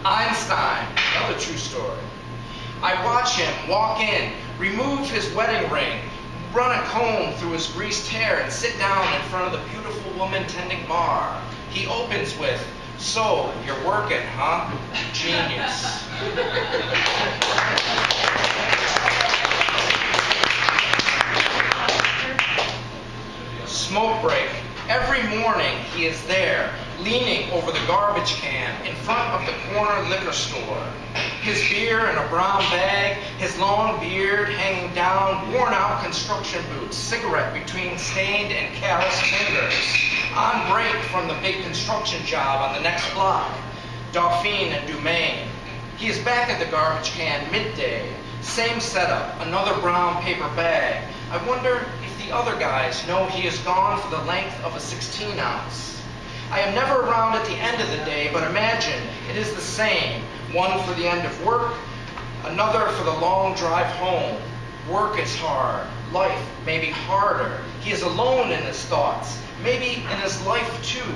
Einstein, another true story. I watch him walk in, remove his wedding ring, run a comb through his greased hair, and sit down in front of the beautiful woman tending bar. He opens with, "So, you're working, huh?" Genius. Smoke break. Every morning he is there, leaning over the garbage can in front of the corner liquor store. His beer in a brown bag, his long beard hanging down, worn out construction boots, cigarette between stained and calloused fingers. On break from the big construction job on the next block, Dauphine and Dumaine. He is back at the garbage can midday. Same setup, another brown paper bag. I wonder if the other guys know he is gone for the length of a 16-ounce. I am never around at the end of the day, but imagine it is the same. One for the end of work, another for the long drive home. Work is hard. Life may be harder. He is alone in his thoughts, maybe in his life too.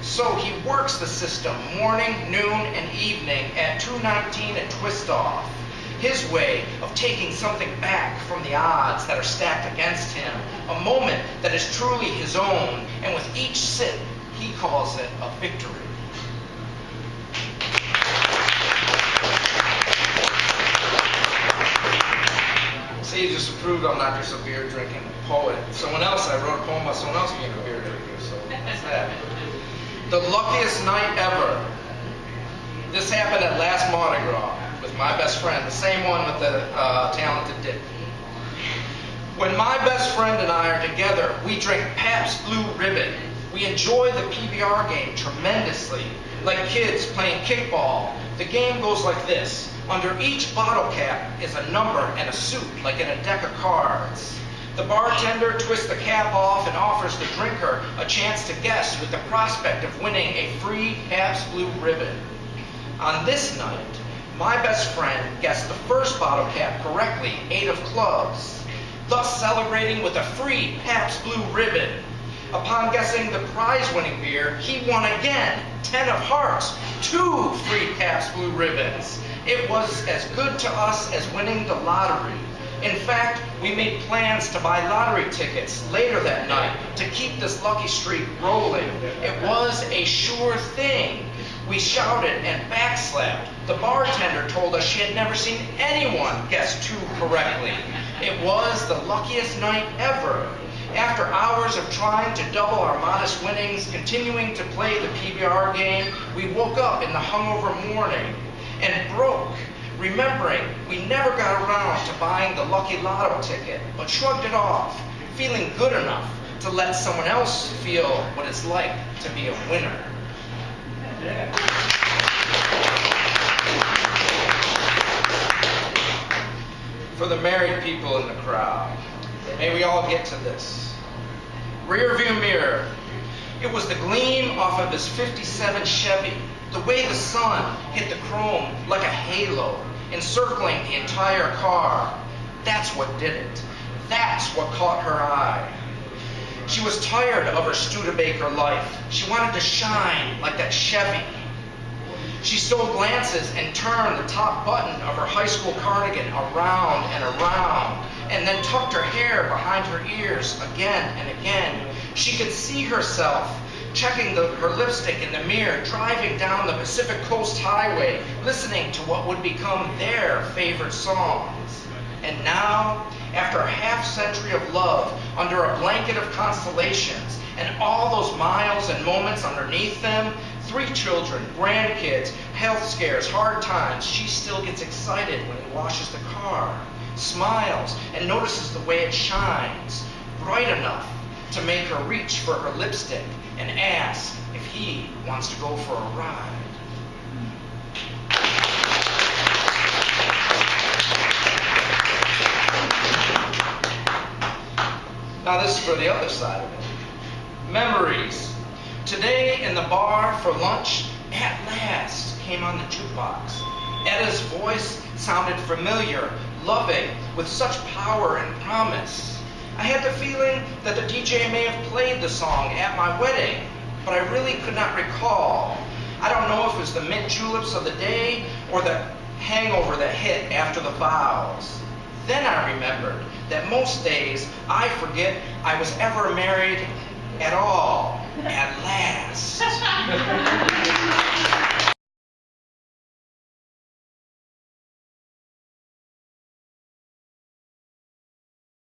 So he works the system morning, noon, and evening at 219 and twist off. His way of taking something back from the odds that are stacked against him, a moment that is truly his own, and with each sip, he calls it a victory. See, you just proved I'm not just a beer drinking poet. Someone else, I wrote a poem about someone else being a beer drinker, so that's that. The luckiest night ever. This happened at last Mardi Gras with my best friend, the same one with the talented dick. When my best friend and I are together, we drink Pabst Blue Ribbon. We enjoy the PBR game tremendously, like kids playing kickball. The game goes like this. Under each bottle cap is a number and a suit, like in a deck of cards. The bartender twists the cap off and offers the drinker a chance to guess with the prospect of winning a free Pabst Blue Ribbon. On this night, my best friend guessed the first bottle cap correctly, 8 of clubs, thus celebrating with a free Pabst Blue Ribbon. Upon guessing the prize-winning beer, he won again, 10 of hearts, 2 free Pabst Blue Ribbons. It was as good to us as winning the lottery. In fact, we made plans to buy lottery tickets later that night to keep this lucky streak rolling. It was a sure thing. We shouted and backslapped. The bartender told us she had never seen anyone guess 2 correctly. It was the luckiest night ever. After hours of trying to double our modest winnings, continuing to play the PBR game, we woke up in the hungover morning and broke, remembering we never got around to buying the lucky lotto ticket, but shrugged it off, feeling good enough to let someone else feel what it's like to be a winner. For the married people in the crowd, may we all get to this. Rear view mirror. It was the gleam off of his 57 Chevy, the way the sun hit the chrome like a halo, encircling the entire car. That's what did it. That's what caught her eye. She was tired of her Studebaker life. She wanted to shine like that Chevy. She stole glances and turned the top button of her high school cardigan around and around, and then tucked her hair behind her ears again and again. She could see herself checking her lipstick in the mirror, driving down the Pacific Coast Highway, listening to what would become their favorite songs. And now, after a half-century of love, under a blanket of constellations, and all those miles and moments underneath them, 3 children, grandkids, health scares, hard times, she still gets excited when he washes the car, smiles, and notices the way it shines, bright enough to make her reach for her lipstick and ask if he wants to go for a ride. Now this is for the other side of it. Memories. Today in the bar for lunch, at last came on the jukebox. Etta's voice sounded familiar, loving, with such power and promise. I had the feeling that the DJ may have played the song at my wedding, but I really could not recall. I don't know if it was the mint juleps of the day or the hangover that hit after the vows. Then I remembered that most days I forget I was ever married at all, at last.